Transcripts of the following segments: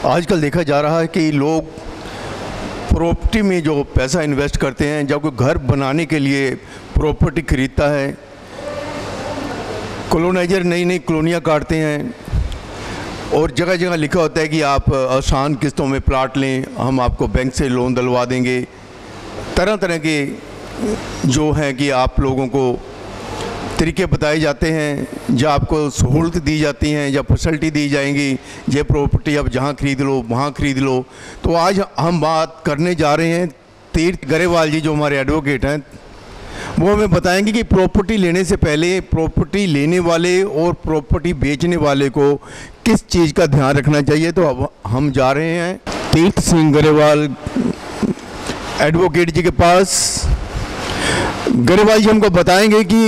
आजकल देखा जा रहा है कि लोग प्रॉपर्टी में जो पैसा इन्वेस्ट करते हैं, जब कोई घर बनाने के लिए प्रॉपर्टी खरीदता है, कॉलोनाइजर नई नई कॉलोनियाँ काटते हैं और जगह जगह लिखा होता है कि आप आसान किस्तों में प्लाट लें, हम आपको बैंक से लोन दिलवा देंगे। तरह तरह के जो हैं कि आप लोगों को तरीके बताए जाते हैं, जब आपको सहूलत दी जाती हैं, जब फैसिलिटी दी जाएंगी, ये प्रॉपर्टी अब जहाँ ख़रीद लो वहाँ ख़रीद लो। तो आज हम बात करने जा रहे हैं तीर्थ गरेवाल जी, जो हमारे एडवोकेट हैं, वो हमें बताएंगे कि प्रॉपर्टी लेने से पहले प्रॉपर्टी लेने वाले और प्रॉपर्टी बेचने वाले को किस चीज़ का ध्यान रखना चाहिए। तो अब हम जा रहे हैं तीर्थ सिंह गरेवाल एडवोकेट जी के पास। गरेवाल जी हमको बताएंगे कि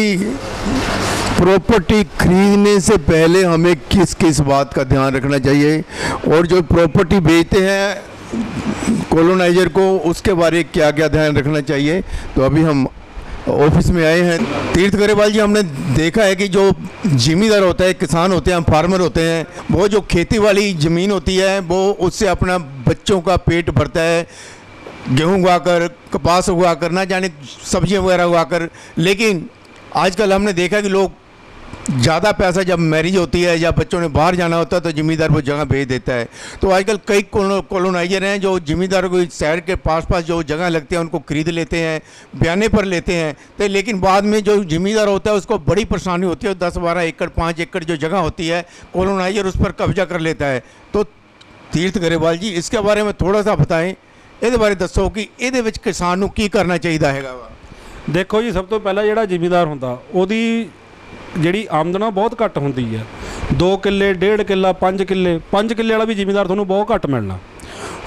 प्रॉपर्टी खरीदने से पहले हमें किस किस बात का ध्यान रखना चाहिए और जो प्रॉपर्टी बेचते हैं कॉलोनाइजर को, उसके बारे में क्या क्या ध्यान रखना चाहिए। तो अभी हम ऑफिस में आए हैं। तीर्थ गरेवाल जी, हमने देखा है कि जो ज़मींदार होता है, किसान होते हैं, फार्मर होते हैं, वो जो खेती वाली ज़मीन होती है वो उससे अपना बच्चों का पेट भरता है, गेहूँ उगाकर, कपास उगाकर, ना जाने सब्जियां वगैरह उगाकर। लेकिन आजकल हमने देखा कि लोग ज़्यादा पैसा जब मैरिज होती है या बच्चों ने बाहर जाना होता है तो ज़मींदार वो जगह भेज देता है। तो आजकल कई कॉलोनाइजर हैं जो ज़मींदारों को शहर के पास जो जगह लगती है उनको खरीद लेते हैं, बयाने पर लेते हैं। तो लेकिन बाद में जो ज़मींदार होता है उसको बड़ी परेशानी होती है, 10-12 एकड़ 5 एकड़ जो जगह होती है कॉलोनाइजर उस पर कब्जा कर लेता है। तो तीर्थ गरेवाल जी, इसके बारे में थोड़ा सा बताएं, ਇਹਦੇ ਬਾਰੇ ਦੱਸੋ ਕਿ ਇਹਦੇ ਵਿੱਚ ਕਿਸਾਨ ਨੂੰ ਕੀ ਕਰਨਾ ਚਾਹੀਦਾ ਹੈਗਾ ਵਾ। ਦੇਖੋ ਜੀ, ਸਭ ਤੋਂ ਪਹਿਲਾਂ ਜਿਹੜਾ ਜ਼ਿਮੀਂਦਾਰ ਹੁੰਦਾ ਉਹਦੀ ਜਿਹੜੀ ਆਮਦਨ ਆ ਬਹੁਤ ਘੱਟ ਹੁੰਦੀ ਹੈ। 2 ਕਿੱਲੇ, 1.5 ਕਿੱਲਾ, 5 ਕਿੱਲੇ ਵਾਲਾ ਵੀ ਜ਼ਿਮੀਂਦਾਰ ਤੁਹਾਨੂੰ ਬਹੁਤ ਘੱਟ ਮਿਲਣਾ।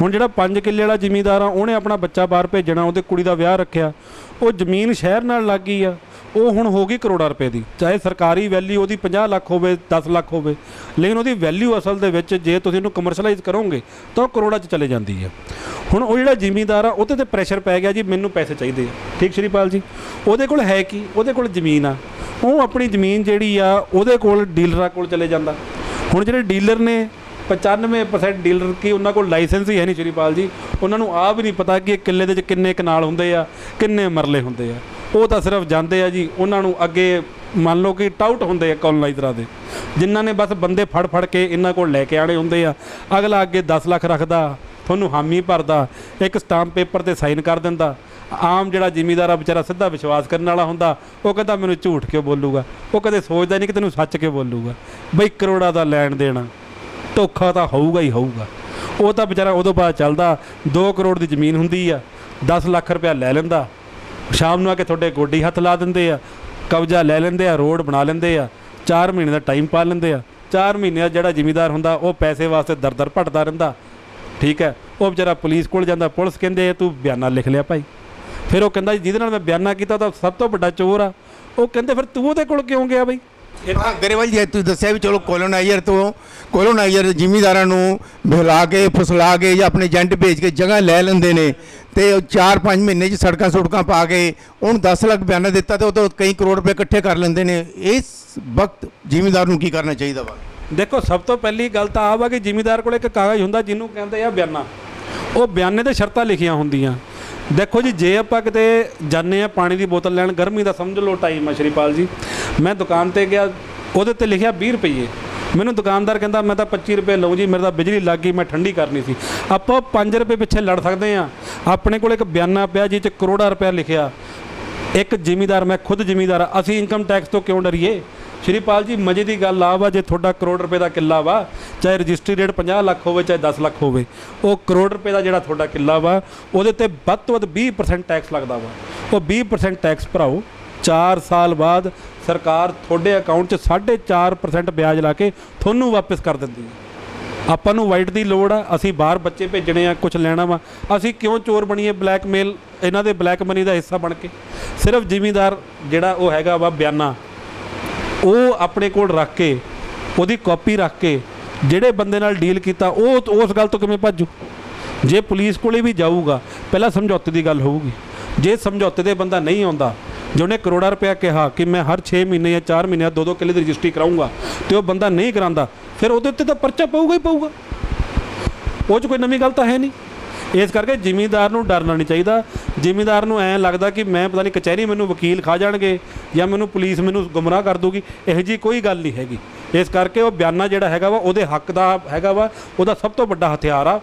ਹੁਣ ਜਿਹੜਾ 5 ਕਿੱਲੇ ਵਾਲਾ ਜ਼ਿਮੀਂਦਾਰ ਆ, ਉਹਨੇ ਆਪਣਾ ਬੱਚਾ ਬਾਹਰ ਭੇਜਣਾ, ਉਹਦੇ ਕੁੜੀ ਦਾ ਵਿਆਹ ਰੱਖਿਆ, ਉਹ ਜ਼ਮੀਨ ਸ਼ਹਿਰ ਨਾਲ ਲੱਗ ਗਈ ਆ, ਉਹ ਹੁਣ ਹੋ ਗਈ ਕਰੋੜਾਂ ਰੁਪਏ ਦੀ। ਚਾਹੇ ਸਰਕਾਰੀ ਵੈਲਿਊ ਉਹਦੀ 50 ਲੱਖ ਹੋਵੇ, 10 ਲੱਖ ਹੋਵੇ, ਲੇਕਿਨ ਉਹਦੀ ਵੈਲਿਊ ਅਸਲ ਦੇ ਵਿੱਚ ਜੇ ਤੁਸੀਂ ਉਹਨੂੰ ਕਮਰਸ਼ਲਾਈਜ਼ ਕਰੋਗੇ ਤਾਂ ਉਹ ਕਰੋੜਾਂ 'ਚ ਚਲੇ ਜਾਂਦੀ ਹੈ। ਹੁਣ ਉਹ ਜਿਹੜਾ ਜ਼ਿਮੀਂਦਾਰ ਆ ਉਹਦੇ 'ਤੇ ਪ੍ਰੈਸ਼ਰ ਪੈ ਗਿਆ ਜੀ, ਮੈਨੂੰ ਪੈਸੇ ਚਾਹੀਦੇ ਆ। ਠੀਕ ਸ਼੍ਰੀਪਾਲ ਜੀ, ਉਹਦੇ ਕੋਲ ਹੈ ਕੀ? ਉਹਦੇ ਕੋਲ ਜ਼ਮੀਨ ਆ, ਉਹ ਆਪਣੀ ਜ਼ਮੀਨ ਜਿਹੜੀ ਆ ਉਹਦੇ ਕੋਲ ਡੀਲਰਾਂ ਕੋਲ ਚਲੇ ਜਾਂਦਾ। ਹੁਣ ਜਿਹੜੇ ਡੀਲਰ ਨੇ 95% ਡੀਲਰ ਕੀ ਉਹਨਾਂ ਕੋਲ ਲਾਇਸੈਂਸ ਹੀ ਹੈ ਨਹੀਂ ਸ਼੍ਰੀਪਾਲ ਜੀ। ਉਹਨਾਂ ਨੂੰ ਆਪ ਵੀ ਨਹੀਂ ਪਤਾ ਕਿ ਇਹ ਕਿੱਲੇ ਦੇ ਵਿੱਚ ਕਿੰਨੇ ਕਨਾਲ ਹੁੰਦੇ ਆ, ਕਿੰਨੇ ਮਰਲੇ ਹੁੰਦੇ ਆ। ਉਹ ਤਾਂ ਸਿਰਫ ਜਾਂਦੇ ਆ ਜੀ, ਉਹਨਾਂ ਨੂੰ ਅੱਗੇ ਮੰਨ ਲਓ ਕਿ ਟਾਊਟ ਹੁੰਦੇ ਆ ਕੌਲੋਨਾਈਜ਼ਰਾਂ ਦੇ, ਜਿਨ੍ਹਾਂ ਨੇ ਬਸ ਬੰਦੇ ਫੜ ਕੇ ਇਹਨਾਂ ਕੋਲ ਲੈ ਕੇ ਆਣੇ ਹੁੰਦੇ ਆ। ਅਗਲਾ ਅੱਗੇ 10 ਲੱਖ ਰੱਖਦਾ, ਤੁਹਾਨੂੰ ਹਾਮੀ ਭਰਦਾ, ਇੱਕ ਸਟਾਂਪ ਪੇਪਰ 'ਤੇ ਸਾਈਨ ਕਰ ਦਿੰਦਾ। ਆਮ ਜਿਹੜਾ ਜ਼ਿਮੀਂਦਾਰ ਆ ਵਿਚਾਰਾ ਸਿੱਧਾ ਵਿਸ਼ਵਾਸ ਕਰਨ ਵਾਲਾ ਹੁੰਦਾ, ਉਹ ਕਹਿੰਦਾ ਮੈਨੂੰ ਝੂਠ ਕਿਉਂ ਬੋਲੂਗਾ। ਉਹ ਕਦੇ ਸੋਚਦਾ ਨਹੀਂ ਕਿ ਤੈਨੂੰ ਸੱਚ ਕਿਉਂ ਬੋਲੂਗਾ। ਬਈ ਕਰੋੜਾਂ ਦਾ ਲੈਣ ਦੇਣਾ, ਧੋਖਾ ਤਾਂ ਹੋਊਗਾ ਹੀ ਹੋਊਗਾ। ਉਹ ਤਾਂ ਵਿਚਾਰਾ ਉਦੋਂ ਬਾਅਦ ਚੱਲਦਾ, 2 ਕਰੋੜ ਦੀ ਜ਼ਮੀਨ ਹੁੰਦੀ ਆ, 10 ਲੱਖ ਰੁਪਇਆ ਲੈ ਲੈਂਦਾ, ਸ਼ਾਮ ਨੂੰ ਆ ਕੇ ਤੁਹਾਡੇ ਗੋਡੀ ਹੱਥ ਲਾ ਦਿੰਦੇ ਆ, ਕਬਜ਼ਾ ਲੈ ਲੈਂਦੇ ਆ, ਰੋਡ ਬਣਾ ਲੈਂਦੇ ਆ, 4 ਮਹੀਨੇ ਦਾ ਟਾਈਮ ਪਾ ਲੈਂਦੇ ਆ। 4 ਮਹੀਨੇ ਦਾ ਜਿਹੜਾ ਜ਼ਿਮੀਂਦਾਰ ਹੁੰਦਾ ਉਹ ਪੈਸੇ ਵਾਸਤੇ ਦਰ ਭਟਦਾ ਰਹਿੰਦਾ। ਠੀਕ ਹੈ, ਉਹ ਵਿਚਾਰਾ ਪੁਲਿਸ ਕੋਲ ਜਾਂਦਾ, ਪੁਲਿਸ ਕਹਿੰਦੇ ਤੂੰ ਬਿਆਨਾ ਲਿਖ ਲਿਆ ਭਾਈ। ਫਿਰ ਉਹ ਕਹਿੰਦਾ ਜਿਹਦੇ ਨਾਲ ਮੈਂ ਬਿਆਨਾ ਕੀਤਾ ਤਾਂ ਸਭ ਤੋਂ ਵੱਡਾ ਚੋਰ ਆ। ਉਹ ਕਹਿੰਦੇ ਫਿਰ ਤੂੰ ਉਹਦੇ ਕੋਲ ਕਿਉਂ ਗਿਆ ਬਈ? हाँ गरेवाल जी, ਤੁਸੀਂ ਦੱਸਿਆ ਵੀ ਚਲੋ ਕੌਲੋਨਾਈਜ਼ਰ ਜ਼ਿਮੀਂਦਾਰਾਂ ਨੂੰ ਬਹਿਲਾ ਕੇ ਫਸਲਾ ਕੇ ਜਾਂ ਆਪਣੇ ਏਜੰਟ ਭੇਜ ਕੇ ਜਗ੍ਹਾ ਲੈ ਲੈਂਦੇ ਨੇ ਤੇ 4-5 ਮਹੀਨੇ 'ਚ ਸੜਕਾਂ ਪਾ ਕੇ ਉਹਨੂੰ 10 ਲੱਖ ਬਿਆਨਾ ਦਿੱਤਾ ਤੇ ਉਹ ਤੋਂ ਕਈ ਕਰੋੜ ਰੁਪਏ ਇਕੱਠੇ ਕਰ ਲੈਂਦੇ ਨੇ। ਇਸ ਵਕਤ ਜ਼ਿਮੀਂਦਾਰ ਨੂੰ ਕੀ ਕਰਨਾ ਚਾਹੀਦਾ ਵਾ? ਦੇਖੋ, ਸਭ ਤੋਂ ਪਹਿਲੀ ਗੱਲ ਤਾਂ ਆ ਵਾ ਕਿ ਜ਼ਿਮੀਂਦਾਰ ਕੋਲ ਇੱਕ ਕਾਗਜ਼ ਹੁੰਦਾ ਜਿਹਨੂੰ ਕਹਿੰਦੇ ਆ ਬਿਆਨਾ। ਉਹ ਬਿਆਨੇ 'ਤੇ ਸ਼ਰਤਾਂ ਲਿਖੀਆਂ ਹੁੰਦੀਆਂ। ਦੇਖੋ ਜੀ, ਜੇ ਆਪਾਂ ਕਿਤੇ ਜਾਂਦੇ ਆ ਪਾਣੀ ਦੀ ਬੋਤਲ ਲੈਣ, ਗਰਮੀ ਦਾ ਸਮਝ ਲਓ ਟਾਈਮ ਆ ਸ਼੍ਰੀਪਾਲ ਜੀ, ਮੈਂ ਦੁਕਾਨ 'ਤੇ ਗਿਆ, ਉਹਦੇ 'ਤੇ ਲਿਖਿਆ 20 ਰੁਪਏ। ਮੈਨੂੰ ਦੁਕਾਨਦਾਰ ਕਹਿੰਦਾ ਮੈਂ ਤਾਂ 25 ਰੁਪਏ ਲਊਂ ਜੀ, ਮੇਰੇ ਤਾਂ ਬਿਜਲੀ ਲੱਗ ਗਈ, ਮੈਂ ਠੰਡੀ ਕਰਨੀ ਸੀ। ਆਪਾਂ 5 ਰੁਪਏ ਪਿੱਛੇ ਲੜ ਸਕਦੇ ਹਾਂ। ਆਪਣੇ ਕੋਲ ਇੱਕ ਬਿਆਨਾ ਪਿਆ ਜਿਹ 'ਚ ਕਰੋੜਾਂ ਰੁਪਇਆ ਲਿਖਿਆ। ਇੱਕ ਜ਼ਿਮੀਂਦਾਰ, ਮੈਂ ਖੁਦ ਜ਼ਿਮੀਂਦਾਰ ਆ, ਅਸੀਂ ਇਨਕਮ ਟੈਕਸ ਤੋਂ ਕਿਉਂ ਡਰੀਏ ਸ਼੍ਰੀਪਾਲ ਜੀ? ਮਜ਼ੇ ਦੀ ਗੱਲ ਆ ਵਾ, ਜੇ ਤੁਹਾਡਾ ਕਰੋੜ ਰੁਪਏ ਦਾ ਕਿੱਲਾ ਵਾ, ਚਾਹੇ ਰਜਿਸਟਰੀ ਰੇਟ 50 ਲੱਖ ਹੋਵੇ ਚਾਹੇ 10 ਲੱਖ ਹੋਵੇ, ਉਹ ਕਰੋੜ ਰੁਪਏ ਦਾ ਜਿਹੜਾ ਤੁਹਾਡਾ ਕਿੱਲਾ ਵਾ ਉਹਦੇ 'ਤੇ ਵੱਧ ਤੋਂ ਵੱਧ 20% ਟੈਕਸ ਲੱਗਦਾ ਵਾ। ਉਹ 20% ਟੈਕਸ ਭਰਾਓ, 4 ਸਾਲ ਬਾਅਦ ਸਰਕਾਰ ਤੁਹਾਡੇ ਅਕਾਊਂਟ 'ਚ 4.5% ਵਿਆਜ ਲਾ ਕੇ ਤੁਹਾਨੂੰ ਵਾਪਸ ਕਰ ਦਿੰਦੀ ਹੈ। ਆਪਾਂ ਨੂੰ ਵਾਈਟ ਦੀ ਲੋੜ ਆ, ਅਸੀਂ ਬਾਹਰ ਬੱਚੇ ਭੇਜਣੇ ਆ, ਕੁਝ ਲੈਣਾ ਵਾ, ਅਸੀਂ ਕਿਉਂ ਚੋਰ ਬਣੀਏ, ਬਲੈਕਮੇਲ ਇਹਨਾਂ ਦੇ ਬਲੈਕ ਮਨੀ ਦਾ ਹਿੱਸਾ ਬਣ ਕੇ? ਸਿਰਫ ਜ਼ਿਮੀਂਦਾਰ ਜਿਹੜਾ ਉਹ ਹੈਗਾ ਵਾ ਬਿਆਨਾ, ਉਹ ਆਪਣੇ ਕੋਲ ਰੱਖ ਕੇ, ਉਹਦੀ ਕਾਪੀ ਰੱਖ ਕੇ, ਜਿਹੜੇ ਬੰਦੇ ਨਾਲ ਡੀਲ ਕੀਤਾ ਉਹ ਉਸ ਗੱਲ ਤੋਂ ਕਿਵੇਂ ਭੱਜੂ? ਜੇ ਪੁਲਿਸ ਕੋਲੇ ਵੀ ਜਾਊਗਾ ਪਹਿਲਾਂ ਸਮਝੌਤੇ ਦੀ ਗੱਲ ਹੋਊਗੀ। ਜੇ ਸਮਝੌਤੇ ਦੇ ਬੰਦਾ ਨਹੀਂ ਆਉਂਦਾ, जो उन्हें करोड़ा रुपया कहा कि मैं हर 6 महीने या 4 महीने 2-2 किले की रजिस्ट्री कराऊँगा, तो वह बंदा नहीं कराता, फिर वो उत्ते तो परचा पऊगा ही पऊगा। हाँ गरेवाल जी, ਤੁਸੀਂ ਦੱਸਿਆ ਵੀ ਚਲੋ ਕੌਲੋਨਾਈਜ਼ਰ ਜ਼ਿਮੀਂਦਾਰਾਂ ਨੂੰ ਬਹਿਲਾ ਕੇ ਫਸਲਾ ਕੇ ਜਾਂ ਆਪਣੇ ਏਜੰਟ ਭੇਜ ਕੇ ਜਗ੍ਹਾ ਲੈ ਲੈਂਦੇ ਨੇ ਤੇ 4-5 ਮਹੀਨੇ 'ਚ ਸੜਕਾਂ ਪਾ ਕੇ ਉਹਨੂੰ 10 ਲੱਖ ਬਿਆਨਾ ਦਿੱਤਾ ਤੇ ਉਹ 4 ਮਹੀਨੇ 'ਚ ਸੜਕਾਂ ਸੁੜਕਾਂ ਪਾ ਕੇ ਉਹਨਾਂ ਨੂੰ ਉਹ 'ਚ ਕੋਈ ਨਵੀਂ ਗੱਲ ਤਾਂ ਹੈ ਨਹੀਂ। ਇਸ ਕਰਕੇ ਜ਼ਿਮੀਂਦਾਰ ਨੂੰ ਡਰਨਾ ਨਹੀਂ ਚਾਹੀਦਾ। ਜ਼ਿਮੀਂਦਾਰ ਨੂੰ ਐਂ ਲੱਗਦਾ ਕਿ ਮੈਂ ਪਤਾ ਨਹੀਂ ਕਚਹਿਰੀ ਮੈਨੂੰ ਵਕੀਲ ਖਾ ਜਾਣਗੇ ਜਾਂ ਮੈਨੂੰ ਪੁਲਿਸ ਮੈਨੂੰ ਗੁੰਮਰਾਹ ਕਰ ਦੂਗੀ, ਇਹੋ ਜਿਹੀ ਕੋਈ ਗੱਲ ਨਹੀਂ ਹੈਗੀ। ਇਸ ਕਰਕੇ ਉਹ ਬਿਆਨਾ ਜਿਹੜਾ ਹੈਗਾ ਵਾ ਉਹਦੇ ਹੱਕ ਦਾ ਹੈਗਾ ਵਾ, ਉਹਦਾ ਸਭ ਤੋਂ ਵੱਡਾ ਹਥਿਆਰ ਆ,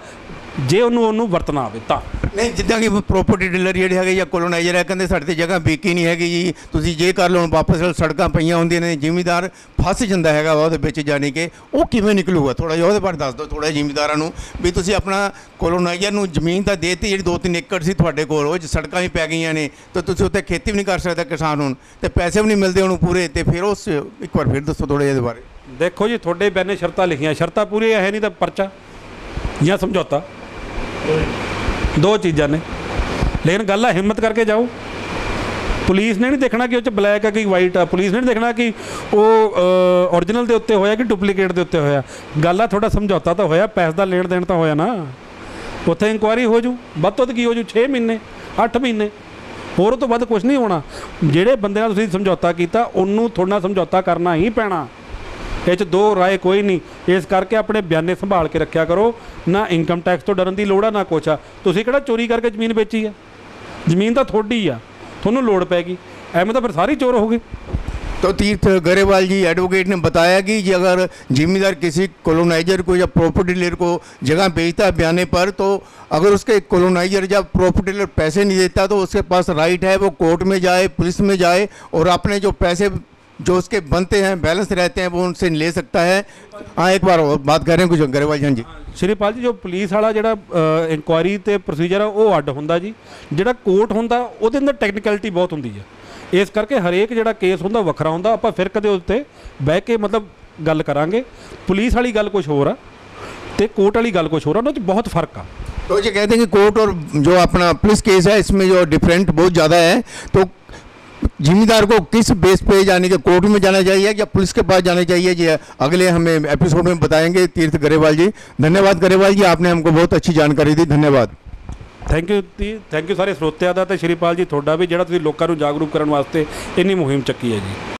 ਜੇ ਉਹਨੂੰ ਵਰਤਣਾ ਆਵੇ ਤਾਂ। ਨਹੀਂ, ਜਿੱਦਾਂ ਕਿ ਪ੍ਰੋਪਰਟੀ ਡੀਲਰ ਜਿਹੜੇ ਹੈਗੇ ਜਾਂ ਕੋਲੋਨਾਈਜ਼ਰ ਹੈ, ਕਹਿੰਦੇ ਸਾਡੇ ਤੇ ਜਗ੍ਹਾ ਵਿਕੀ ਨਹੀਂ ਹੈਗੀ ਜੀ, ਤੁਸੀਂ ਜੇ ਕਰ ਲਓ ਵਾਪਸ ਸੜਕਾਂ ਪਈਆਂ ਹੁੰਦੀਆਂ ਨੇ, ਜ਼ਿਮੀਂਦਾਰ ਫਸ ਜਾਂਦਾ ਹੈਗਾ ਵਾ ਉਹਦੇ ਵਿੱਚ, ਜਾਣੀ ਕਿ ਉਹ ਕਿਵੇਂ ਨਿਕਲੂਗਾ? ਥੋੜ੍ਹਾ ਜਿਹਾ ਉਹਦੇ ਬਾਰੇ ਦੱਸ ਦਿਓ ਥੋੜ੍ਹਾ, ਜ਼ਿਮੀਂਦਾਰਾਂ ਨੂੰ ਵੀ ਤੁਸੀਂ ਆਪਣਾ ਕੋਲੋਨਾਈਜ਼ਰ ਨੂੰ ਜ਼ਮੀਨ ਤਾਂ ਦੇਤੀ, ਜਿਹੜੀ 2-3 ਏਕੜ ਸੀ ਤੁਹਾਡੇ ਕੋਲ, ਉਹ 'ਚ ਸੜਕਾਂ ਵੀ ਪੈ ਗਈਆਂ ਨੇ, ਤਾਂ ਤੁਸੀਂ ਉੱਥੇ ਖੇਤੀ ਵੀ ਨਹੀਂ ਕਰ ਸਕਦਾ ਕਿਸਾਨ ਹੁਣ, ਤੇ ਪੈਸੇ ਵੀ ਨਹੀਂ ਮਿਲਦੇ ਉਹਨੂੰ ਪੂਰੇ, ਤੇ ਫਿਰ ਉਸ ਇੱਕ ਵਾਰ ਫਿਰ ਦੱਸੋ ਥੋੜ੍ਹਾ ਜਿਹਾ ਇਹਦੇ ਬਾਰੇ। ਦੇਖੋ ਜੀ, ਤੁਹਾਡੇ ਬਿਆਨੇ ਸ਼ਰਤਾਂ ਲਿਖੀਆਂ, ਸ਼ਰਤਾਂ ਪੂਰੀਆਂ ਹੈ ਨਹੀਂ ਤਾਂ ਪਰਚਾ ਜਾਂ ਸਮਝੌਤਾ, ਦੋ ਚੀਜ਼ਾਂ ਨੇ। ਲੇਕਿਨ ਗੱਲ ਆ ਹਿੰਮਤ ਕਰਕੇ ਜਾਓ। ਪੁਲਿਸ ਨੇ ਨਹੀਂ ਦੇਖਣਾ ਕਿ ਉਹ 'ਚ ਬਲੈਕ ਆ ਕਿ ਵਾਈਟ ਆ, ਪੁਲਿਸ ਨੇ ਨਹੀਂ ਦੇਖਣਾ ਕਿ ਉਹ ਓਰੀਜਨਲ ਦੇ ਉੱਤੇ ਹੋਇਆ ਕਿ ਡੁਪਲੀਕੇਟ ਦੇ ਉੱਤੇ ਹੋਇਆ। ਗੱਲ ਆ ਤੁਹਾਡਾ ਸਮਝੌਤਾ ਤਾਂ ਹੋਇਆ, ਪੈਸੇ ਦਾ ਲੈਣ ਦੇਣ ਤਾਂ ਹੋਇਆ ਨਾ, ਉੱਥੇ ਇਨਕੁਆਇਰੀ ਹੋ ਜੂ, ਵੱਧ ਤੋਂ ਵੱਧ ਕੀ ਹੋ ਜੂ 6 ਮਹੀਨੇ 8 ਮਹੀਨੇ, ਹੋਰ ਉਹ ਤੋਂ ਵੱਧ ਕੁਝ ਨਹੀਂ ਹੋਣਾ। ਜਿਹੜੇ ਬੰਦੇ ਨਾਲ ਤੁਸੀਂ ਸਮਝੌਤਾ ਕੀਤਾ ਉਹਨੂੰ ਤੁਹਾਡੇ ਨਾਲ ਸਮਝੌਤਾ ਕਰਨਾ ਹੀ ਪੈਣਾ, ਇਹ 'ਚ ਦੋ ਰਾਏ ਕੋਈ ਨਹੀਂ। ਇਸ ਕਰਕੇ ਆਪਣੇ ਬਿਆਨੇ ਸੰਭਾਲ ਕੇ ਰੱਖਿਆ ਕਰੋ, ਨਾ ਇਨਕਮ ਟੈਕਸ ਤੋਂ ਡਰਨ ਦੀ ਲੋੜ ਆ ਨਾ ਕੁਛ ਆ। ਤੁਸੀਂ ਕਿਹੜਾ ਚੋਰੀ ਕਰਕੇ ਜ਼ਮੀਨ ਵੇਚੀ ਆ? ਜ਼ਮੀਨ ਤਾਂ ਤੁਹਾਡੀ ਆ, ਤੁਹਾਨੂੰ ਲੋੜ ਪੈਗੀ, ਐਵੇਂ ਤਾਂ ਫਿਰ ਸਾਰੇ ਚੋਰ ਹੋ गए। तो तीर्थ गरेवाल जी एडवोकेट ने बताया कि अगर जिम्मेदार किसी कॉलोनाइजर को या प्रॉपर्टी डीलर को जगह बेचता है बयाने पर, तो अगर उसके कॉलोनाइजर या प्रॉपर्टी डीलर पैसे नहीं देता तो उसके पास राइट है वो कोर्ट में जाए, पुलिस में जाए, और अपने जो पैसे जो उसके बनते हैं बैलेंस रहते हैं वो उनसे ले सकता है। हाँ, एक बार और बात कर रहे हैं कुछ गरेवाल जी। ਸ਼੍ਰੀਪਾਲ ਜੀ, ਜੋ ਪੁਲਿਸ ਵਾਲਾ ਜਿਹੜਾ ਇਨਕੁਆਇਰੀ ਤੇ ਪ੍ਰੋਸੀਜਰ ਆ ਉਹ ਅੱਡ ਹੁੰਦਾ ਜੀ, ਜਿਹੜਾ ਕੋਰਟ ਹੁੰਦਾ ਉਹਦੇ ਅੰਦਰ ਟੈਕਨੀਕੈਲਿਟੀ ਬਹੁਤ ਹੁੰਦੀ ਹੈ। ਇਸ ਕਰਕੇ ਹਰੇਕ ਜਿਹੜਾ ਕੇਸ ਹੁੰਦਾ ਵੱਖਰਾ ਹੁੰਦਾ। ਆਪਾਂ ਫਿਰ ਕਦੇ ਉਸ 'ਤੇ ਬਹਿ ਕੇ ਮਤਲਬ ਗੱਲ ਕਰਾਂਗੇ। ਪੁਲਿਸ ਵਾਲੀ ਗੱਲ ਕੁਝ ਹੋਰ ਆ ਤੇ ਕੋर्ट वाली गल कुछ हो रहा, उन्होंने बहुत फ़र्क आ। तो ये कहते हैं कि कोर्ट और जो अपना पुलिस केस है इसमें जो डिफरेंट बहुत ज़्यादा है, तो जिम्मेदार को किस बेस पे जाने के, कोर्ट में जाना चाहिए या पुलिस के पास जाना चाहिए, ये अगले हमें एपिसोड में बताएंगे तीर्थ गरेवाल जी। धन्यवाद गरेवाल जी, आपने हमको बहुत अच्छी जानकारी दी, धन्यवाद। थैंक यू सारे ਸਰੋਤਿਆਂ ਦਾ ਤੇ ਸ਼੍ਰੀਪਾਲ ਜੀ ਤੁਹਾਡਾ ਵੀ, ਜਿਹੜਾ ਤੁਸੀਂ ਲੋਕਾਂ ਨੂੰ ਜਾਗਰੂਕ ਕਰਨ ਵਾਸਤੇ ਇੰਨੀ ਮੁਹਿੰਮ ਚੱਕੀ ਹੈ ਜੀ।